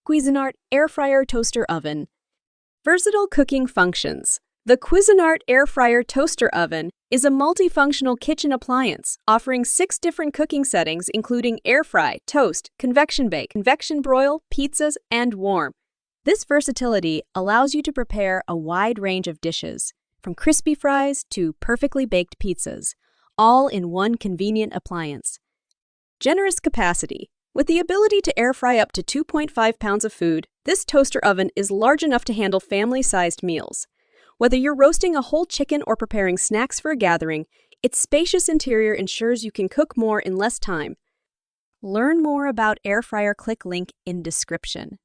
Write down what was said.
Cuisinart Airfryer Toaster Oven. Versatile cooking functions. The Cuisinart Airfryer Toaster Oven is a multifunctional kitchen appliance offering 6 different cooking settings including air fry, toast, convection bake, convection broil, pizzas, and warm. This versatility allows you to prepare a wide range of dishes, from crispy fries to perfectly baked pizzas, all in one convenient appliance. Generous capacity. With the ability to air fry up to 2.5 pounds of food, this toaster oven is large enough to handle family-sized meals. Whether you're roasting a whole chicken or preparing snacks for a gathering, its spacious interior ensures you can cook more in less time. Learn more about air fryer, click link in description.